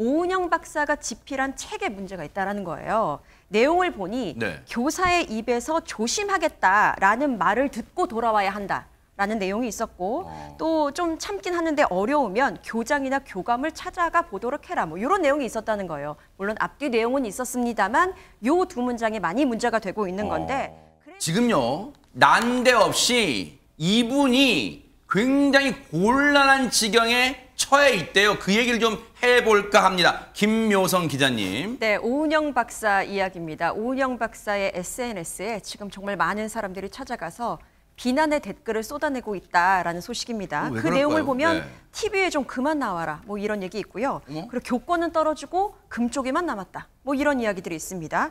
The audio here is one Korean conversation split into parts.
오은영 박사가 집필한 책에 문제가 있다는 거예요. 내용을 보니 네. 교사의 입에서 조심하겠다라는 말을 듣고 돌아와야 한다라는 내용이 있었고 또 좀 참긴 하는데 어려우면 교장이나 교감을 찾아가 보도록 해라. 뭐 이런 내용이 있었다는 거예요. 물론 앞뒤 내용은 있었습니다만 요 두 문장이 많이 문제가 되고 있는 건데 지금요 난데없이 이분이 굉장히 곤란한 지경에 처해 있대요. 그 얘기를 좀 해볼까 합니다. 김묘성 기자님. 네, 오은영 박사 이야기입니다. 오은영 박사의 SNS에 지금 정말 많은 사람들이 찾아가서 비난의 댓글을 쏟아내고 있다라는 소식입니다. 그 내용을 보면 TV에 좀 그만 나와라 뭐 이런 얘기 있고요. 그리고 교권은 떨어지고 금쪽이만 남았다 뭐 이런 이야기들이 있습니다.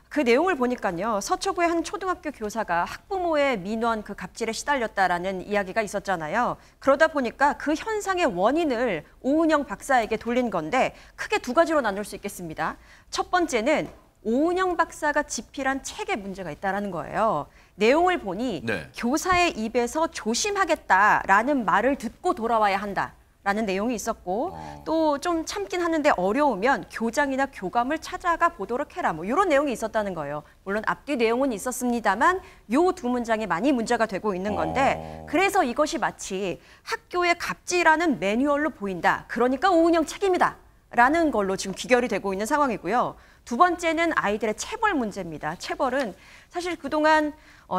그 내용을 보니까요. 서초구의 한 초등학교 교사가 학부모의 민원 그 갑질에 시달렸다라는 이야기가 있었잖아요. 그러다 보니까 그 현상의 원인을 오은영 박사에게 돌린 건데 크게 두 가지로 나눌 수 있겠습니다. 첫 번째는 오은영 박사가 집필한 책에 문제가 있다는 거예요. 내용을 보니 교사의 입에서 조심하겠다라는 말을 듣고 돌아와야 한다라는 내용이 있었고 또 좀 참긴 하는데 어려우면 교장이나 교감을 찾아가 보도록 해라. 뭐 이런 내용이 있었다는 거예요. 물론 앞뒤 내용은 있었습니다만 요 두 문장이 많이 문제가 되고 있는 건데 그래서 이것이 마치 학교의 갑질하는 매뉴얼로 보인다. 그러니까 오은영 책임이다. 라는 걸로 지금 귀결이 되고 있는 상황이고요. 두 번째는 아이들의 체벌 문제입니다. 체벌은 사실 그동안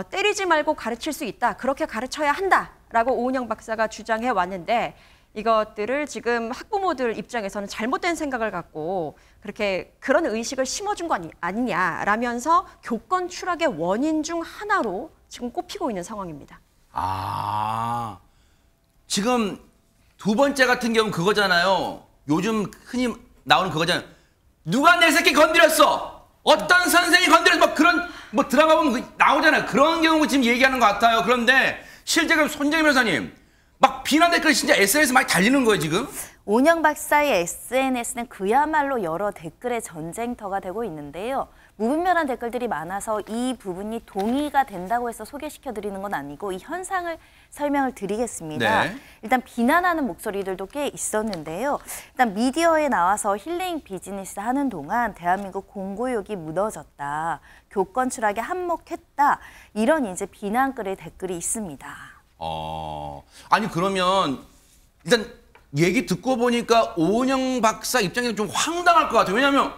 때리지 말고 가르칠 수 있다. 그렇게 가르쳐야 한다라고 오은영 박사가 주장해 왔는데 이것들을 지금 학부모들 입장에서는 잘못된 생각을 갖고 그런 의식을 심어준 거 아니냐라면서 교권 추락의 원인 중 하나로 지금 꼽히고 있는 상황입니다. 아, 지금 두 번째 같은 경우는 그거잖아요. 요즘 흔히 나오는 그거잖아요. 누가 내 새끼 건드렸어? 어떤 선생이 건드렸어? 뭐 그런 뭐 드라마 보면 나오잖아요. 그런 경우 지금 얘기하는 것 같아요. 그런데 실제 그럼 손정희 변호사님 막 비난 댓글 진짜 SNS 많이 달리는 거예요 지금? 오은영 박사의 SNS는 그야말로 여러 댓글의 전쟁터가 되고 있는데요. 무분별한 댓글들이 많아서 이 부분이 동의가 된다고 해서 소개시켜드리는 건 아니고 이 현상을 설명을 드리겠습니다. 일단 비난하는 목소리들도 꽤 있었는데요. 일단 미디어에 나와서 힐링 비즈니스 하는 동안 대한민국 공교육이 무너졌다. 교권 추락에 한몫했다. 이런 이제 비난글의 댓글이 있습니다. 아니 그러면 일단 얘기 듣고 보니까 오은영 박사 입장에서 좀 황당할 것 같아요. 왜냐하면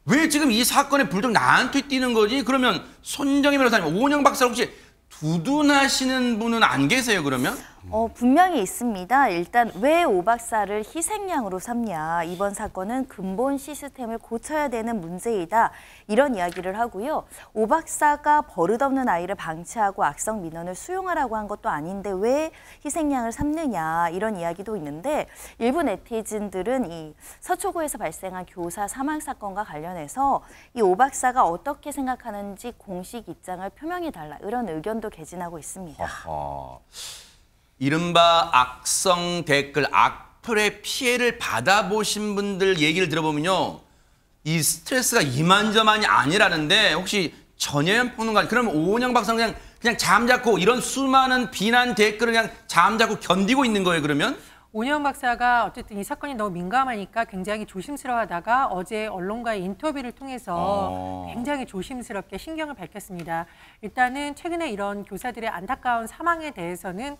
왜 지금 이 사건의 불도 나한테 띄는 거지? 그러면 손정희 변호사님, 오은영 박사 혹시 두둔하시는 분은 안 계세요 그러면? 분명히 있습니다. 일단 왜 오 박사를 희생양으로 삼냐. 이번 사건은 근본 시스템을 고쳐야 되는 문제이다. 이런 이야기를 하고요. 오 박사가 버릇없는 아이를 방치하고 악성 민원을 수용하라고 한 것도 아닌데 왜 희생양을 삼느냐. 이런 이야기도 있는데 일부 네티즌들은 이 서초구에서 발생한 교사 사망 사건과 관련해서 이 오 박사가 어떻게 생각하는지 공식 입장을 표명해달라. 이런 의견도 개진하고 있습니다. 이른바 악성 댓글, 악플의 피해를 받아보신 분들 얘기를 들어보면요. 이 스트레스가 이만저만이 아니라는데 혹시 전혜연 평론가, 그러면 오은영 박사는 그냥 잠자코 이런 수많은 비난 댓글을 그냥 잠자코 견디고 있는 거예요, 그러면? 오은영 박사가 어쨌든 이 사건이 너무 민감하니까 굉장히 조심스러워하다가 어제 언론과의 인터뷰를 통해서 굉장히 조심스럽게 신경을 밝혔습니다. 일단은 최근에 이런 교사들의 안타까운 사망에 대해서는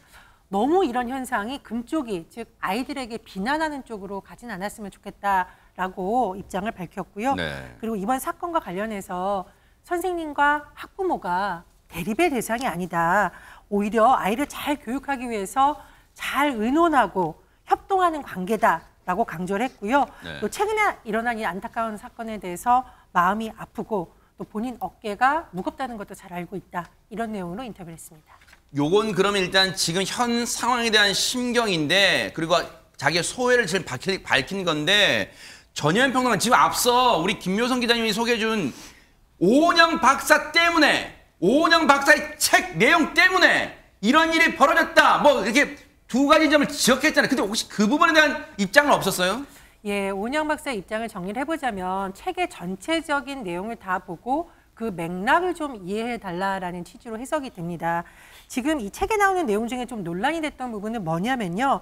너무 이런 현상이 금쪽이, 즉 아이들에게 비난하는 쪽으로 가진 않았으면 좋겠다라고 입장을 밝혔고요. 그리고 이번 사건과 관련해서 선생님과 학부모가 대립의 대상이 아니다. 오히려 아이를 잘 교육하기 위해서 잘 의논하고 협동하는 관계다라고 강조를 했고요. 또 최근에 일어난 이 안타까운 사건에 대해서 마음이 아프고 또 본인 어깨가 무겁다는 것도 잘 알고 있다. 이런 내용으로 인터뷰를 했습니다. 요건 그러면 일단 지금 현 상황에 대한 심경인데 그리고 자기의 소회를 지금 밝힌 건데 전혜연 평론가 지금 앞서 우리 김묘성 기자님이 소개해준 오은영 박사 때문에 오은영 박사의 책 내용 때문에 이런 일이 벌어졌다. 뭐 이렇게 두 가지 점을 지적했잖아요. 근데 혹시 그 부분에 대한 입장은 없었어요? 예, 오은영 박사의 입장을 정리를 해보자면 책의 전체적인 내용을 다 보고 그 맥락을 좀 이해해달라라는 취지로 해석이 됩니다. 지금 이 책에 나오는 내용 중에 좀 논란이 됐던 부분은 뭐냐면요.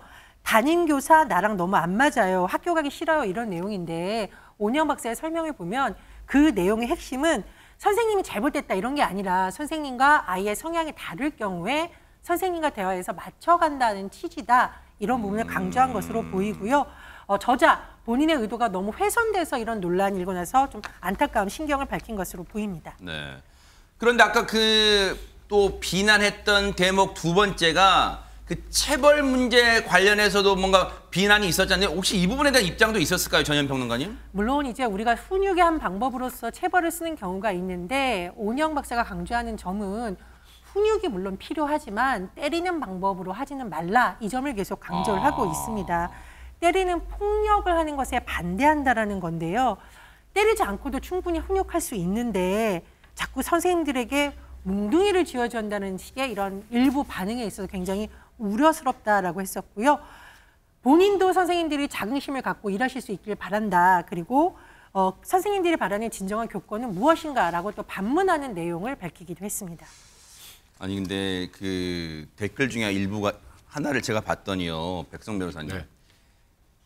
담임교사 나랑 너무 안 맞아요. 학교 가기 싫어요. 이런 내용인데 오은영 박사의 설명을 보면 그 내용의 핵심은 선생님이 잘못됐다 이런 게 아니라 선생님과 아이의 성향이 다를 경우에 선생님과 대화해서 맞춰간다는 취지다. 이런 부분을 강조한 것으로 보이고요. 저자 본인의 의도가 너무 훼손돼서 이런 논란이 일고 나서 좀 안타까운 심경을 밝힌 것으로 보입니다. 네. 그런데 아까 또 비난했던 대목 두 번째가 그 체벌 문제 관련해서도 뭔가 비난이 있었잖아요. 혹시 이 부분에 대한 입장도 있었을까요, 전현 평론가님? 물론 이제 우리가 훈육의 한 방법으로서 체벌을 쓰는 경우가 있는데 오은영 박사가 강조하는 점은 훈육이 물론 필요하지만 때리는 방법으로 하지는 말라 이 점을 계속 강조를 하고 있습니다. 때리는 폭력을 하는 것에 반대한다라는 건데요. 때리지 않고도 충분히 훈육할 수 있는데 자꾸 선생님들에게 뭉둥이를 쥐어준다는 식의 이런 일부 반응에 있어서 굉장히 우려스럽다라고 했었고요. 본인도 선생님들이 자긍심을 갖고 일하실 수 있길 바란다. 그리고 선생님들이 바라는 진정한 교권은 무엇인가라고 또 반문하는 내용을 밝히기도 했습니다. 아니 근데 그 댓글 중에 일부가 하나를 제가 봤더니요, 백성 변호사님. 네.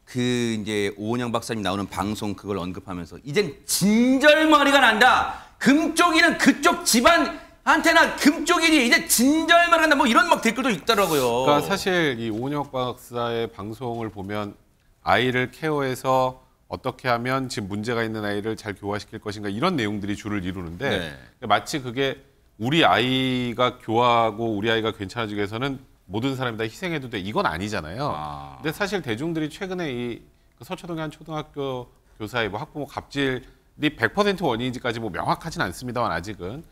그 이제 오은영 박사님 나오는 방송 그걸 언급하면서 이젠 진절머리가 난다. 금쪽이는 그쪽 집안한테나 금쪽이지 이제 진절머리가 난다. 뭐 이런 막 댓글도 있더라고요. 그러니까 사실 이 오은영 박사의 방송을 보면 아이를 케어해서 어떻게 하면 지금 문제가 있는 아이를 잘 교화시킬 것인가 이런 내용들이 주를 이루는데 네. 마치 그게 우리 아이가 교화하고 우리 아이가 괜찮아지기 위해서는 모든 사람이 다 희생해도 돼 이건 아니잖아요. 근데 사실 대중들이 최근에 이 서초동의 한 초등학교 교사의 뭐 학부모 갑질이 100% 원인인지까지 뭐 명확하진 않습니다만 아직은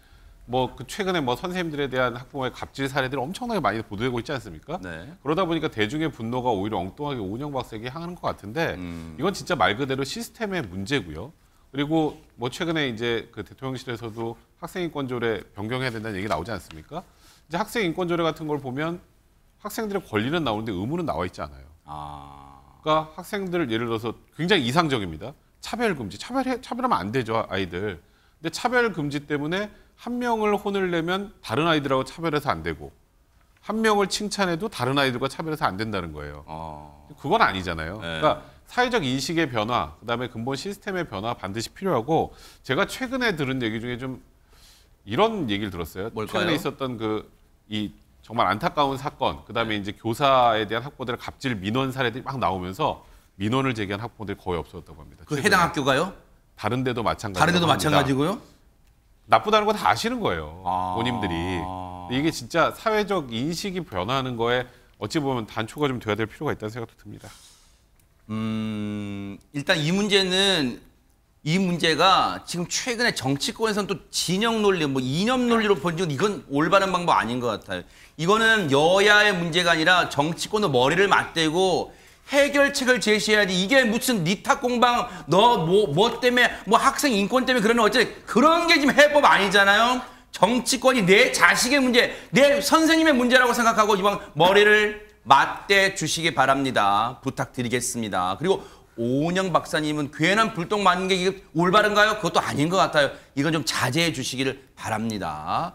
뭐 그 최근에 뭐 선생님들에 대한 학부모의 갑질 사례들이 엄청나게 많이 보도되고 있지 않습니까? 네. 그러다 보니까 대중의 분노가 오히려 엉뚱하게 오은영 박사에게 향하는 것 같은데 이건 진짜 말 그대로 시스템의 문제고요. 그리고 뭐 최근에 이제 그 대통령실에서도 학생인권조례 변경해야 된다는 얘기 나오지 않습니까? 이제 학생인권조례 같은 걸 보면 학생들의 권리는 나오는데 의무는 나와 있지 않아요. 그러니까 학생들 예를 들어서 굉장히 이상적입니다. 차별 금지, 차별하면 안 되죠 아이들. 근데 차별 금지 때문에 한 명을 혼을 내면 다른 아이들하고 차별해서 안 되고 한 명을 칭찬해도 다른 아이들과 차별해서 안 된다는 거예요. 그건 아니잖아요. 네. 그러니까 사회적 인식의 변화, 그다음에 근본 시스템의 변화 반드시 필요하고 제가 최근에 들은 얘기 중에 좀 이런 얘기를 들었어요. 뭘까요? 최근에 있었던 이 정말 안타까운 사건, 그다음에 이제 교사에 대한 학부모들의 갑질 민원 사례들이 막 나오면서 민원을 제기한 학부모들이 거의 없었다고 합니다. 그 해당 학교가요? 다른 데도 마찬가지고. 다른 데도 마찬가지고요? 나쁘다는 거 다 아시는 거예요. 본인들이. 이게 진짜 사회적 인식이 변화하는 거에 어찌 보면 단초가 좀 돼야 될 필요가 있다는 생각도 듭니다. 일단 이 문제가 지금 최근에 정치권에서는 또 진영 논리, 뭐 이념 논리로 번지고 이건 올바른 방법 아닌 것 같아요. 이거는 여야의 문제가 아니라 정치권도 머리를 맞대고 해결책을 제시해야지. 이게 무슨 니탁 공방, 너 뭐 때문에, 뭐 학생 인권 때문에 그러는 어째 그런 게 지금 해법 아니잖아요. 정치권이 내 자식의 문제, 내 선생님의 문제라고 생각하고 이번 머리를 맞대 주시기 바랍니다. 부탁드리겠습니다. 그리고 오은영 박사님은 괜한 불똥 맞는 게 이게 올바른가요? 그것도 아닌 것 같아요. 이건 좀 자제해 주시기를 바랍니다.